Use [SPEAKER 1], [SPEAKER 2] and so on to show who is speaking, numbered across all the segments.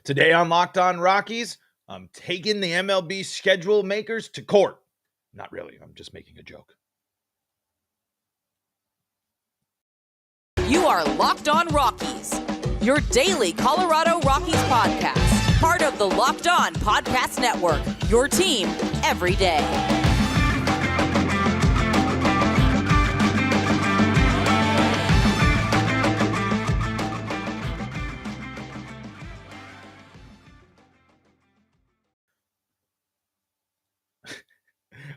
[SPEAKER 1] Today on Locked On Rockies, I'm taking the MLB schedule makers to court. Not really, I'm just making a joke.
[SPEAKER 2] You are Locked On Rockies, your daily Colorado Rockies podcast. Part of the Locked On Podcast Network, your team every day.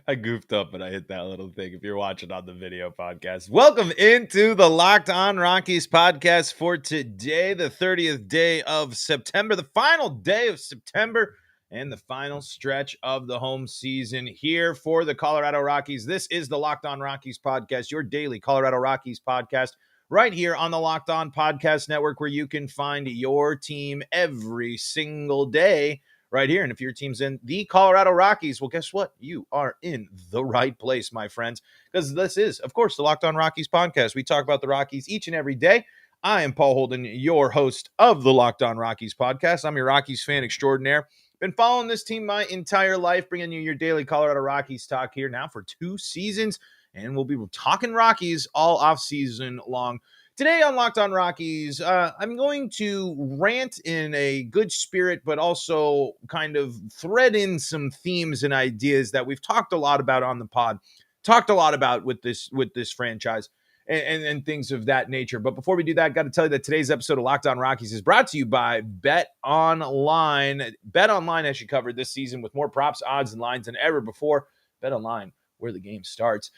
[SPEAKER 1] I goofed up, but I hit that little thing. If you're watching on the video podcast, welcome into the Locked On Rockies podcast for today, the 30th day of September, the final day of September, and the final stretch of the home season here for the Colorado Rockies. This is the Locked On Rockies podcast, your daily Colorado Rockies podcast, right here on the Locked On Podcast Network, where you can find your team every single day. Right here. And if your team's in the Colorado Rockies, well, guess what? You are in the right place, my friends, because this is, of course, the Locked On Rockies podcast. We talk about the Rockies each and every day. I am Paul Holden, your host of the Locked On Rockies podcast. I'm your Rockies fan extraordinaire. Been following this team my entire life, bringing you your daily Colorado Rockies talk here now for 2 seasons, and we'll be talking Rockies all off season long. Today on Locked On Rockies, I'm going to rant in a good spirit, but also kind of thread in some themes and ideas that we've talked a lot about on the pod, talked a lot about with this franchise and things of that nature. But before we do that, I got to tell you that today's episode of Locked On Rockies is brought to you by BetOnline. BetOnline has you covered this season with more props, odds, and lines than ever before. BetOnline, where the game starts.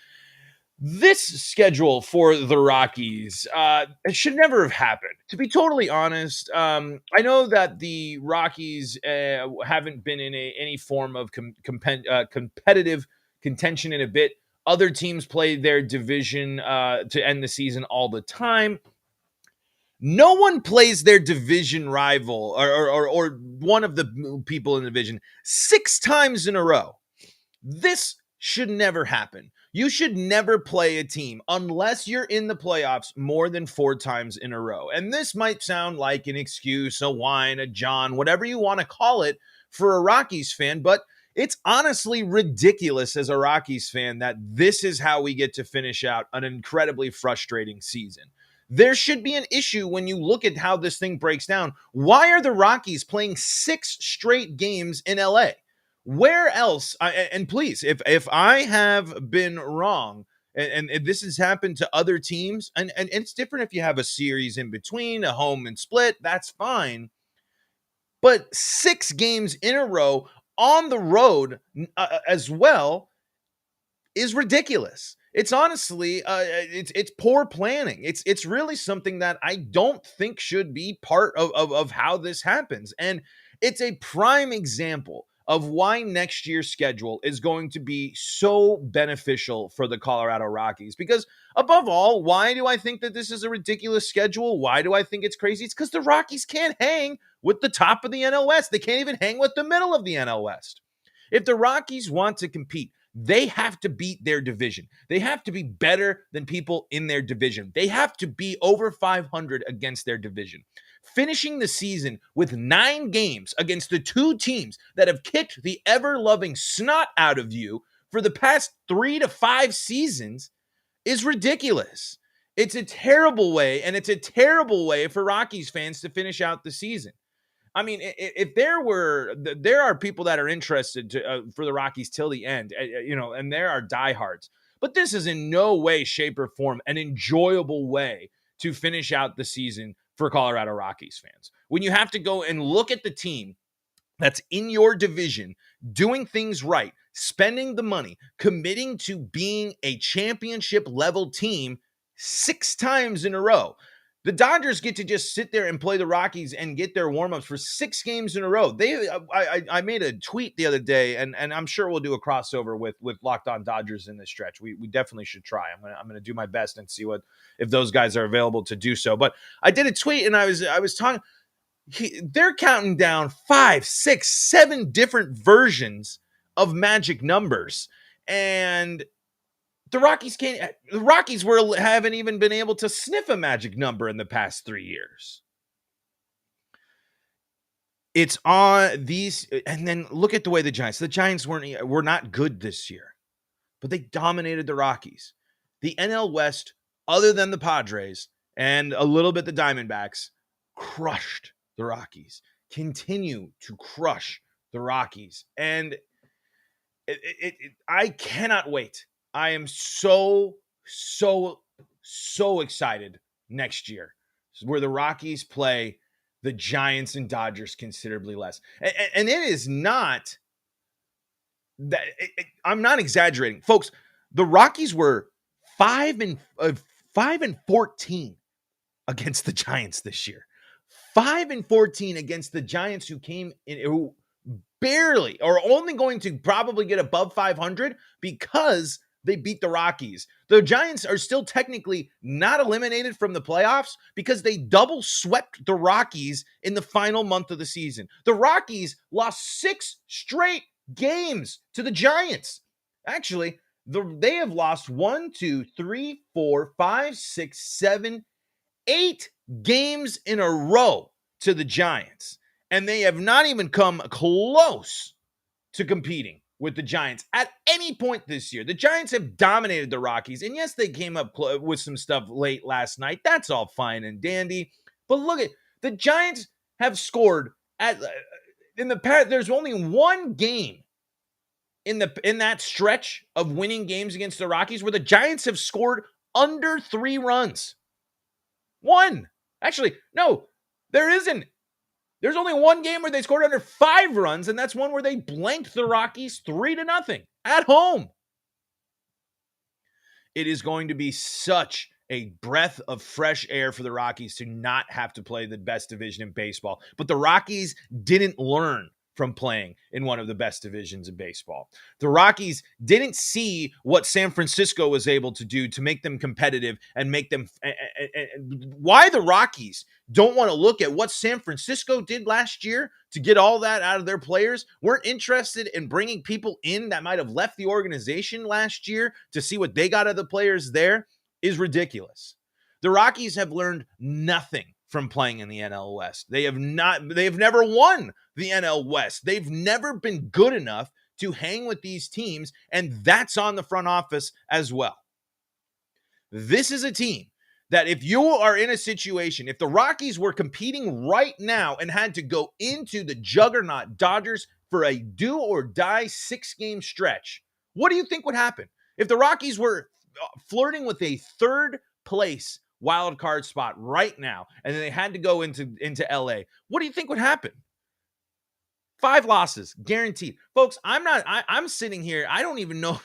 [SPEAKER 1] This schedule for the Rockies, it should never have happened. To be totally honest, I know that the Rockies haven't been in any form of competitive contention in a bit. Other teams play their division to end the season all the time. No one plays their division rival or one of the people in the division 6 times in a row. This should never happen. You should never play a team unless you're in the playoffs more than 4 times in a row. And this might sound like an excuse, a whine, a John, whatever you want to call it for a Rockies fan, but it's honestly ridiculous as a Rockies fan that this is how we get to finish out an incredibly frustrating season. There should be an issue when you look at how this thing breaks down. Why are the Rockies playing 6 straight games in LA? Where else? And please, if I have been wrong, and this has happened to other teams, and it's different if you have a series in between, a home and split, that's fine. But 6 games in a row on the road as well is ridiculous. It's honestly, it's poor planning. It's really something that I don't think should be part of how this happens. And it's a prime example of why next year's schedule is going to be so beneficial for the Colorado Rockies. Because above all, why do I think that this is a ridiculous schedule? Why do I think it's crazy? It's because the Rockies can't hang with the top of the NL West. They can't even hang with the middle of the NL West. If the Rockies want to compete, they have to beat their division. They have to be better than people in their division. They have to be over 500 against their division. Finishing the season with 9 games against the 2 teams that have kicked the ever-loving snot out of you for the past 3 to 5 seasons is ridiculous. It's a terrible way, and it's a terrible way for Rockies fans to finish out the season. I mean, if there are people that are interested for the Rockies till the end, and there are diehards, but this is in no way, shape, or form an enjoyable way to finish out the season for Colorado Rockies fans. When you have to go and look at the team that's in your division, doing things right, spending the money, committing to being a championship level team 6 times in a row. The Dodgers get to just sit there and play the Rockies and get their warm-ups for 6 games in a row. I made a tweet the other day, and I'm sure we'll do a crossover with Locked On Dodgers in this stretch. We definitely should try. I'm gonna do my best and see if those guys are available to do so. But I did a tweet, and I was talking. They're counting down 5, 6, 7 different versions of magic numbers, and the Rockies haven't even been able to sniff a magic number in the past 3 years. It's on these, and then look at the way the Giants were not good this year, but they dominated the Rockies. The NL West, other than the Padres and a little bit the Diamondbacks, crushed the Rockies, continue to crush the Rockies. And I cannot wait. I am so excited next year where the Rockies play the Giants and Dodgers considerably less. And it is not that I'm not exaggerating, folks. The Rockies were 5-14 against the Giants this year. 5-14 against the Giants, who came in, who barely or only going to probably get above 500 because they beat the Rockies. The Giants are still technically not eliminated from the playoffs because they double swept the Rockies in the final month of the season. The Rockies lost 6 straight games to the Giants. Actually, they have lost 1, 2, 3, 4, 5, 6, 7, 8 games in a row to the Giants. And they have not even come close to competing with the Giants at any point this year. The Giants have dominated the Rockies. And yes, they came up with some stuff late last night. That's all fine and dandy. But look at the Giants have scored in the past. There's only one game in that stretch of winning games against the Rockies where the Giants have scored under 3 runs. One. Actually, no, there isn't. There's only one game where they scored under 5 runs, and that's one where they blanked the Rockies 3-0 at home. It is going to be such a breath of fresh air for the Rockies to not have to play the best division in baseball. But the Rockies didn't learn from playing in one of the best divisions in baseball. The Rockies didn't see what San Francisco was able to do to make them competitive and make them why the Rockies don't want to look at what San Francisco did last year to get all that out of their players, weren't interested in bringing people in that might have left the organization last year to see what they got out of the players there, is ridiculous. The Rockies have learned nothing from playing in the NL West. They've never won the NL West. They've never been good enough to hang with these teams, and that's on the front office as well. This is a team that if you are in a situation, if the Rockies were competing right now and had to go into the juggernaut Dodgers for a do or die 6-game stretch, what do you think would happen? If the Rockies were flirting with a 3rd place wild card spot right now, and then they had to go into LA, what do you think would happen? 5 losses, guaranteed. Folks, I'm sitting here, I don't even know.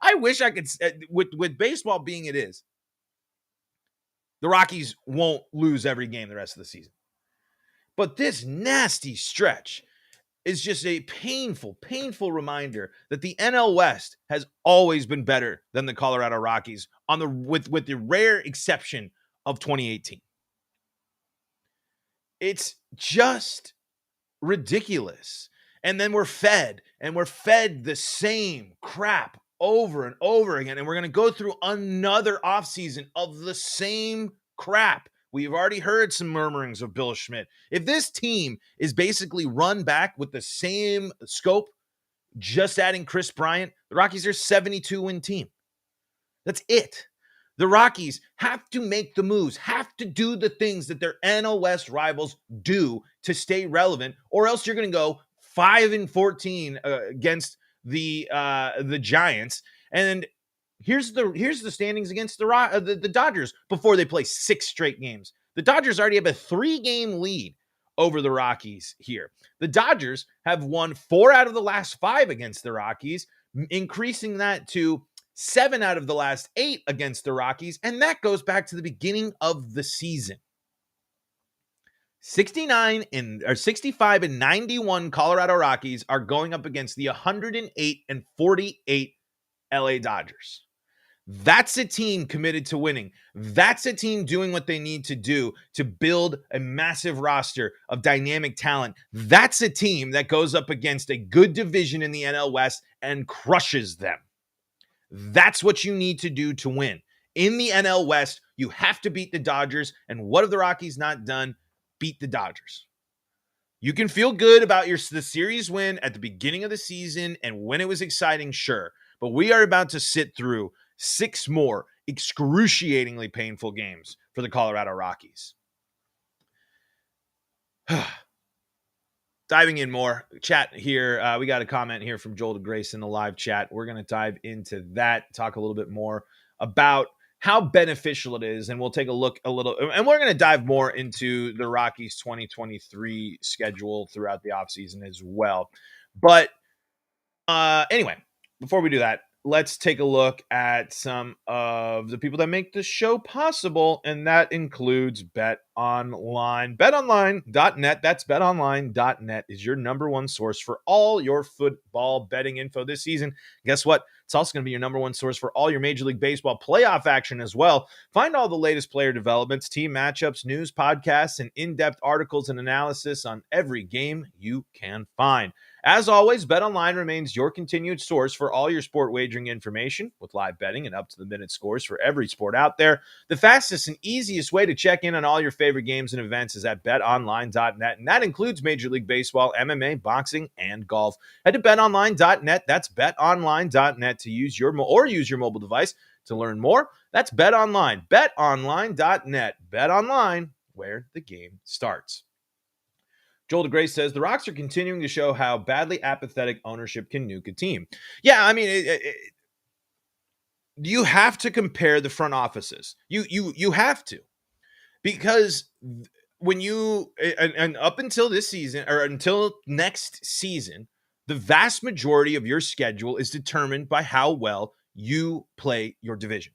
[SPEAKER 1] I wish I could, with baseball being it is, the Rockies won't lose every game the rest of the season. But this nasty stretch is just a painful reminder that the NL West has always been better than the Colorado Rockies with the rare exception of 2018. It's just ridiculous. And then we're fed the same crap over and over again. And we're going to go through another offseason of the same crap. We've already heard some murmurings of Bill Schmidt. If this team is basically run back with the same scope, just adding Chris Bryant, the Rockies are a 72-win team. That's it. The Rockies have to make the moves, have to do the things that their NL West rivals do to stay relevant, or else you're going to go 5-14 against the Giants. And here's the standings against the Dodgers before they play 6 straight games. The Dodgers already have a 3-game lead over the Rockies here. The Dodgers have won 4 out of the last 5 against the Rockies, increasing that to 7 out of the last 8 against the Rockies, and that goes back to the beginning of the season. 65 and 91 Colorado Rockies are going up against the 108 and 48 LA Dodgers. That's a team committed to winning. That's a team doing what they need to do to build a massive roster of dynamic talent. That's a team that goes up against a good division in the NL West and crushes them. That's what you need to do to win. In the NL West, you have to beat the Dodgers. And what have the Rockies not done? Beat the Dodgers. You can feel good about the series win at the beginning of the season and when it was exciting, sure. But we are about to sit through 6 more excruciatingly painful games for the Colorado Rockies. Diving in more, chat here. We got a comment here from Joel DeGrace in the live chat. We're going to dive into that, talk a little bit more about how beneficial it is, and we'll take a look and we're going to dive more into the Rockies 2023 schedule throughout the offseason as well. But anyway, before we do that, let's take a look at some of the people that make the show possible, and that includes BetOnline. BetOnline.net, that's BetOnline.net, is your number one source for all your football betting info this season. Guess what? It's also going to be your number one source for all your Major League Baseball playoff action as well. Find all the latest player developments, team matchups, news, podcasts, and in-depth articles and analysis on every game you can find. As always, BetOnline remains your continued source for all your sport wagering information with live betting and up-to-the-minute scores for every sport out there. The fastest and easiest way to check in on all your favorite games and events is at betonline.net, and that includes Major League Baseball, MMA, boxing, and golf. Head to betonline.net. That's betonline.net to use your mobile device to learn more. That's BetOnline. betonline.net. BetOnline, where the game starts. Joel DeGrace says the Rocks are continuing to show how badly apathetic ownership can nuke a team. Yeah, I mean, you have to compare the front offices. You have to, because when you and up until this season or until next season, the vast majority of your schedule is determined by how well you play your division.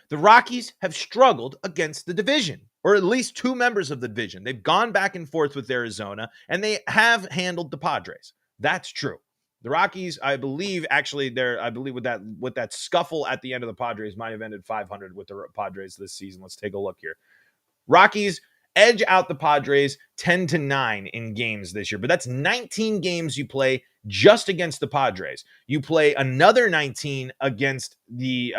[SPEAKER 1] The Rockies have struggled against the division, or at least 2 members of the division. They've gone back and forth with Arizona, and they have handled the Padres. That's true. The Rockies, I believe with that scuffle at the end of the Padres might have ended 500 with the Padres this season. Let's take a look here. Rockies edge out the Padres 10-9 in games this year, but that's 19 games you play just against the Padres. You play another 19 against the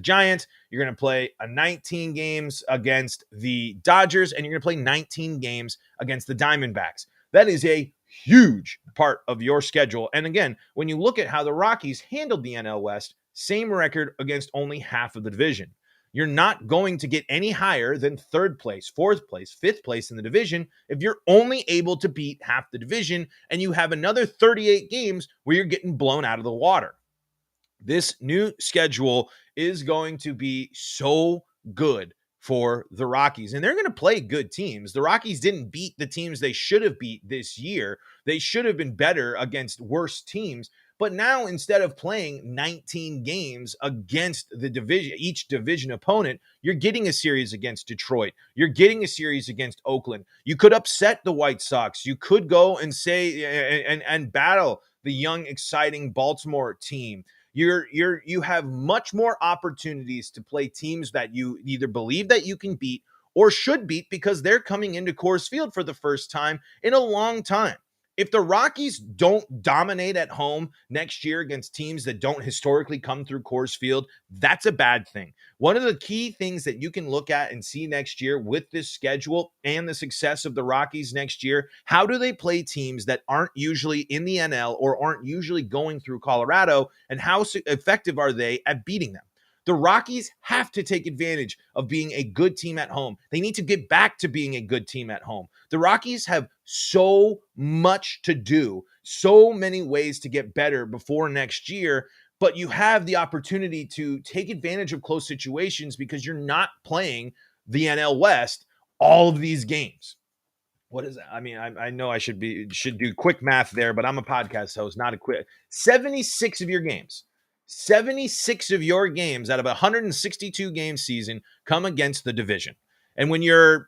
[SPEAKER 1] Giants. You're going to play 19 games against the Dodgers, and you're going to play 19 games against the Diamondbacks. That is a huge part of your schedule. And again, when you look at how the Rockies handled the NL West, same record against only half of the division. You're not going to get any higher than 3rd place, 4th place, 5th place in the division if you're only able to beat half the division and you have another 38 games where you're getting blown out of the water. This new schedule is going to be so good for the Rockies, and they're going to play good teams. The Rockies didn't beat the teams they should have beat this year. They should have been better against worse teams. But now, instead of playing 19 games against each division opponent, you're getting a series against Detroit. You're getting a series against Oakland. You could upset the White Sox. You could go and and battle the young, exciting Baltimore team. You have much more opportunities to play teams that you either believe that you can beat or should beat because they're coming into Coors Field for the first time in a long time. If the Rockies don't dominate at home next year against teams that don't historically come through Coors Field, that's a bad thing. One of the key things that you can look at and see next year with this schedule and the success of the Rockies next year, how do they play teams that aren't usually in the NL or aren't usually going through Colorado, and how effective are they at beating them? The Rockies have to take advantage of being a good team at home. They need to get back to being a good team at home. The Rockies have so much to do, so many ways to get better before next year, but you have the opportunity to take advantage of close situations because you're not playing the NL West all of these games. What is that? I mean, I know I should do quick math there, but I'm a podcast host, not a quick. 76 of your games. 76 of your games out of a 162 game season come against the division. And when you're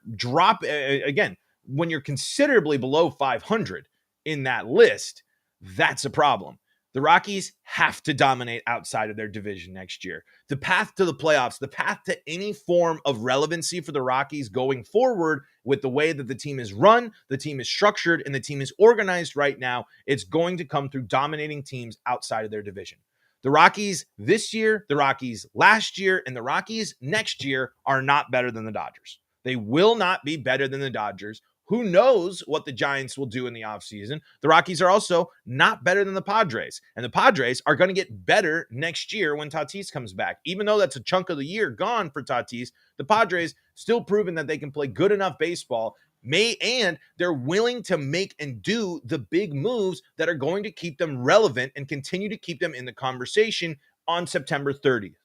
[SPEAKER 1] when you're considerably below 500 in that list, that's a problem. The Rockies have to dominate outside of their division next year. The path to the playoffs, the path to any form of relevancy for the Rockies going forward with the way that the team is run, the team is structured, and the team is organized right now, it's going to come through dominating teams outside of their division. The Rockies this year, the Rockies last year, and the Rockies next year are not better than the Dodgers. They will not be better than the Dodgers Who knows what the Giants will do in the offseason? The Rockies are also not better than the Padres. And the Padres are going to get better next year when Tatis comes back. Even though that's a chunk of the year gone for Tatis, the Padres still proven that they can play good enough baseball, and they're willing to make and do the big moves that are going to keep them relevant and continue to keep them in the conversation on September 30th.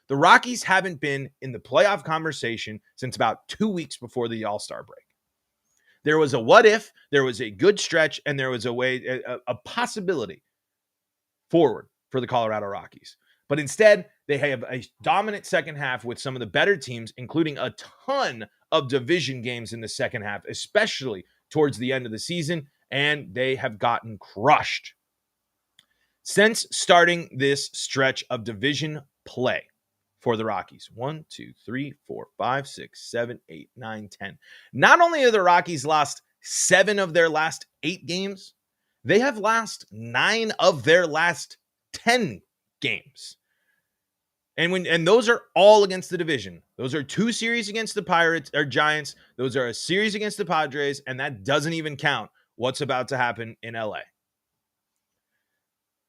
[SPEAKER 1] The Rockies haven't been in the playoff conversation since about 2 weeks before the All-Star break. There was a what if, there was a good stretch, and there was a possibility forward for the Colorado Rockies. But instead, they have a dominant second half with some of the better teams, including a ton of division games in the second half, especially towards the end of the season, and they have gotten crushed. Since starting this stretch of division play for the Rockies, 1, 2, 3, 4, 5, 6, 7, 8, 9, 10. Not only have the Rockies lost 7 of their last 8 games, they have lost 9 of their last 10 games. And those are all against the division. Those are 2 series against the Pirates or Giants. Those are a series against the Padres, and that doesn't even count what's about to happen in LA.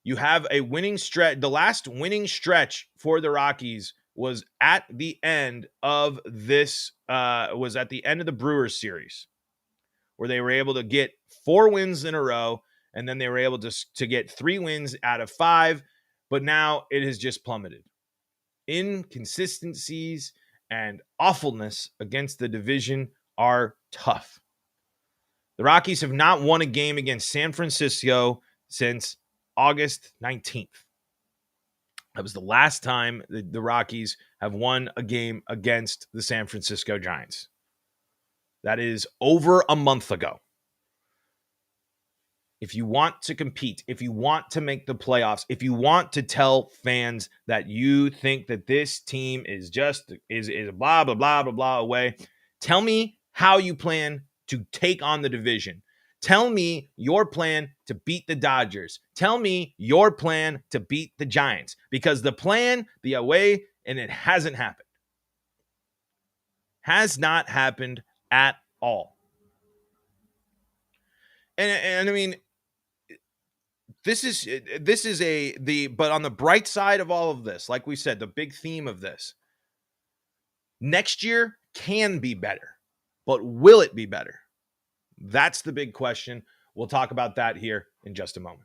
[SPEAKER 1] You have a winning stretch. The last winning stretch for the Rockies was at the end of this, was at the end of the Brewers series, where they were able to get 4 wins in a row, and then they were able to get 3 wins out of 5, but now it has just plummeted. Inconsistencies and awfulness against the division are tough. The Rockies have not won a game against San Francisco since August 19th. That was the last time the Rockies have won a game against the San Francisco Giants. That is over a month ago. If you want to compete, if you want to make the playoffs, if you want to tell fans that you think that this team is blah, blah, blah, blah, blah away, tell me how you plan to take on the division. Tell me your plan to beat the Dodgers. Tell me your plan to beat the Giants, because the plan, the away, and it hasn't happened. Has not happened at all. And I mean, but on the bright side of all of this, like we said, the big theme of this, next year can be better, but will it be better? That's the big question. We'll talk about that here in just a moment.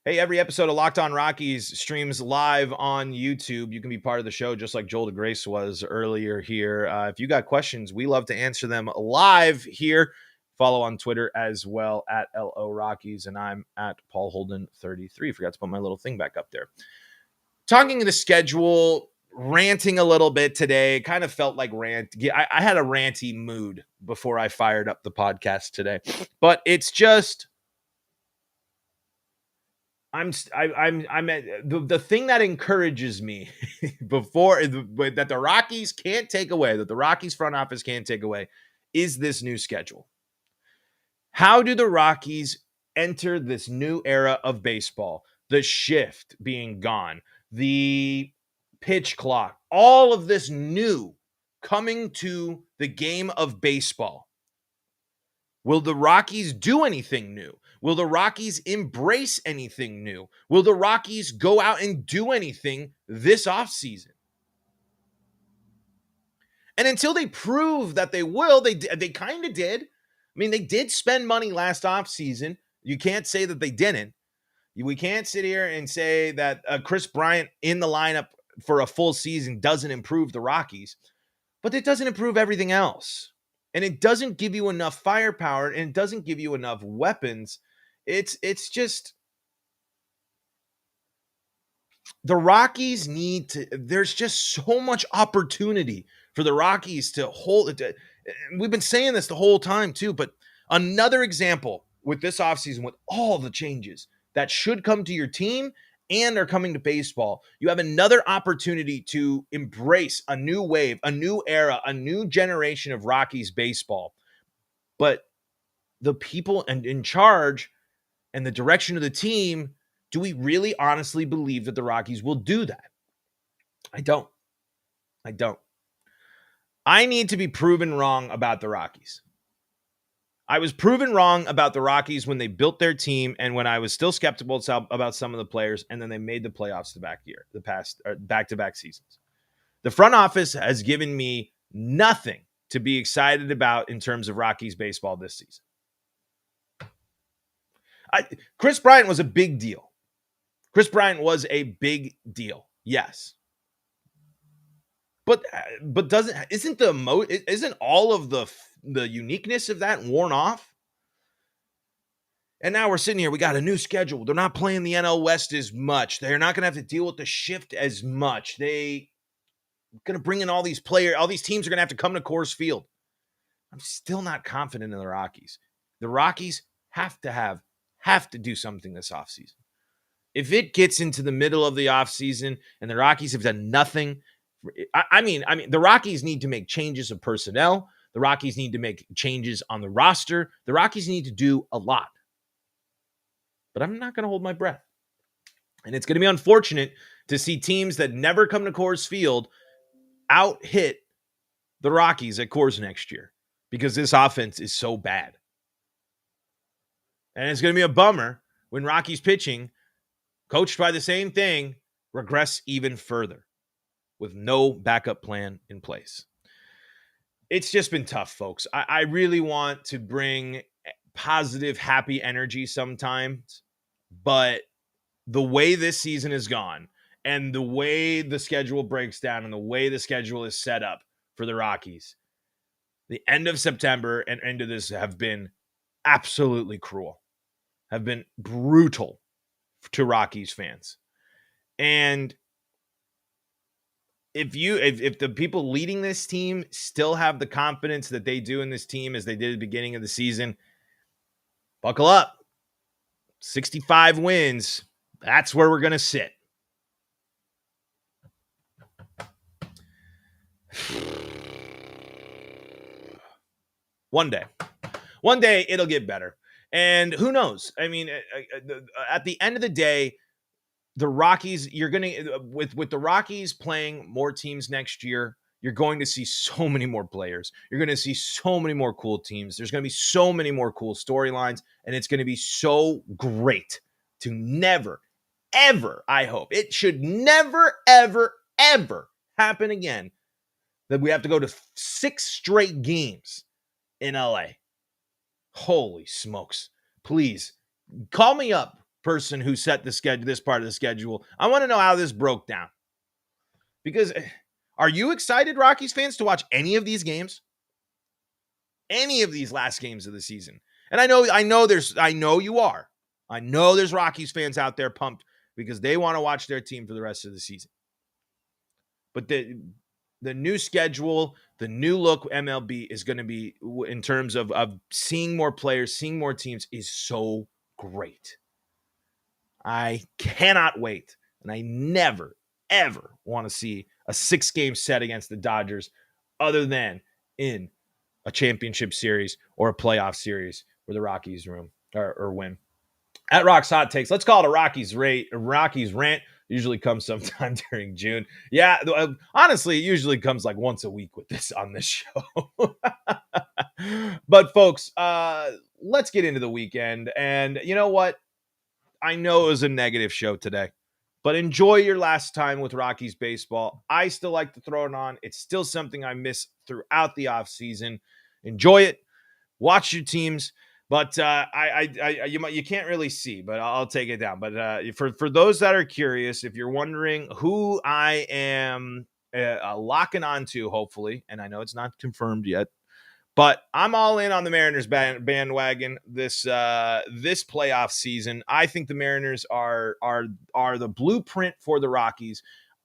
[SPEAKER 1] Hey, every episode of Locked On Rockies streams live on YouTube. You can be part of the show just like Joel DeGrace was earlier here. If you got questions, we love to answer them live here. Follow on Twitter as well at LO Rockies, and I'm at Paul Holden 33. Forgot to put my little thing back up there. Talking to the schedule, ranting a little bit today. Kind of felt like rant. I had a ranty mood before I fired up the podcast today, but it's just the thing that encourages me that the Rockies can't take away, that the Rockies front office can't take away, is this new schedule. How do the Rockies enter this new era of baseball? The shift being gone, the pitch clock, all of this new coming to the game of baseball. Will the Rockies do anything new? Will the Rockies embrace anything new? Will the Rockies go out and do anything this offseason? And until they prove that they will, they kind of did. I mean, they did spend money last offseason. You can't say that they didn't. We can't sit here and say that Chris Bryant in the lineup for a full season doesn't improve the Rockies, but it doesn't improve everything else. And it doesn't give you enough firepower, and it doesn't give you enough weapons. It's just the Rockies need to, there's just so much opportunity for the Rockies to hold it. We've been saying this the whole time too, but another example with this offseason, with all the changes that should come to your team and are coming to baseball, you have another opportunity to embrace a new wave, a new era, a new generation of Rockies baseball. But the people in charge and the direction of the team, do we really honestly believe that the Rockies will do that? I don't. I need to be proven wrong about the Rockies. I was proven wrong about the Rockies when they built their team and when I was still skeptical about some of the players, and then they made the playoffs the past back-to-back seasons. The front office has given me nothing to be excited about in terms of Rockies baseball this season. Chris Bryant was a big deal. Chris Bryant was a big deal. Yes. But isn't all of the uniqueness of that worn off? And now we're sitting here. We got a new schedule. They're not playing the NL West as much. They're not going to have to deal with the shift as much. They going to bring in all these players. All these teams are going to have to come to Coors Field. I'm still not confident in the Rockies. The Rockies have to do something this offseason. If it gets into the middle of the offseason and the Rockies have done nothing, I mean, the Rockies need to make changes of personnel. The Rockies need to make changes on the roster. The Rockies need to do a lot. But I'm not going to hold my breath. And it's going to be unfortunate to see teams that never come to Coors Field out-hit the Rockies at Coors next year because this offense is so bad. And it's going to be a bummer when Rockies pitching, coached by the same thing, regress even further with no backup plan in place. It's just been tough, folks. I really want to bring positive, happy energy sometimes, but the way this season has gone and the way the schedule breaks down and the way the schedule is set up for the Rockies, the end of September and end of this have been absolutely cruel, have been brutal to Rockies fans. And if the people leading this team still have the confidence that they do in this team as they did at the beginning of the season, buckle up. 65 wins. That's where we're going to sit. One day it'll get better. And who knows? I mean, at the end of the day, the Rockies, you're going to, with the Rockies playing more teams next year, you're going to see so many more players. You're going to see so many more cool teams. There's going to be so many more cool storylines, and it's going to be so great to never, ever, I hope, it should never, ever, ever happen again that we have to go to 6 straight games in LA. Holy smokes. Please, call me up, person who set the schedule, this part of the schedule. I want to know how this broke down. Because are you excited, Rockies fans, to watch any of these games? Any of these last games of the season? And I know you are. I know there's Rockies fans out there pumped because they want to watch their team for the rest of the season. But the new schedule, the new look MLB is going to be, in terms of seeing more players, seeing more teams, is so great. I cannot wait. And I never, ever want to see a 6-game set against the Dodgers other than in a championship series or a playoff series where the Rockies win. At Rock's Hot Takes, let's call it a Rockies rant. Usually comes sometime during June. Yeah, honestly, it usually comes like once a week on this show. But folks, let's get into the weekend. And you know what? I know it was a negative show today, but enjoy your last time with Rockies baseball. I still like to throw it on. It's still something I miss throughout the offseason. Enjoy it. Watch your teams. But you can't really see, but I'll take it down. But for those that are curious, if you're wondering who I am locking onto, hopefully, and I know it's not confirmed yet, but I'm all in on the Mariners bandwagon this playoff season. I think the Mariners are the blueprint for the Rockies.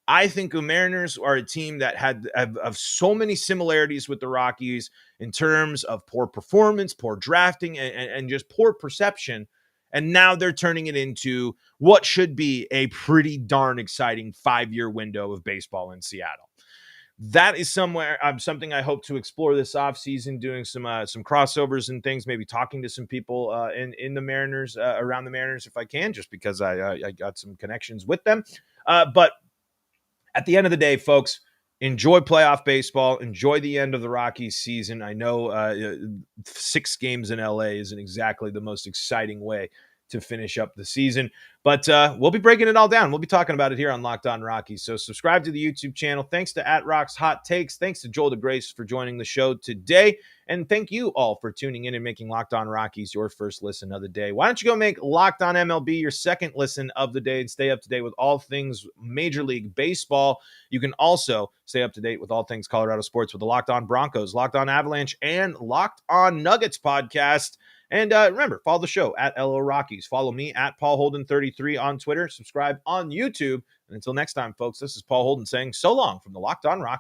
[SPEAKER 1] I think the Mariners are a team that have so many similarities with the Rockies in terms of poor performance, poor drafting, and just poor perception. And now they're turning it into what should be a pretty darn exciting 5-year window of baseball in Seattle. That is something I hope to explore this offseason, doing some crossovers and things, maybe talking to some people in the Mariners, around the Mariners if I can, just because I got some connections with them. But at the end of the day, folks, enjoy playoff baseball. Enjoy the end of the Rockies season. I know 6 games in LA isn't exactly the most exciting way to finish up the season, but we'll be breaking it all down. We'll be talking about it here on Locked On Rockies. So subscribe to the YouTube channel. Thanks to @Rocks Hot Takes. Thanks to Joel DeGrace for joining the show today. And thank you all for tuning in and making Locked On Rockies your first listen of the day. Why don't you go make Locked On MLB your second listen of the day and stay up to date with all things Major League Baseball. You can also stay up to date with all things Colorado sports with the Locked On Broncos, Locked On Avalanche, and Locked On Nuggets podcast. And remember, follow the show @LO Rockies. Follow me @PaulHolden33 on Twitter. Subscribe on YouTube. And until next time, folks, this is Paul Holden saying so long from the Locked On Rockies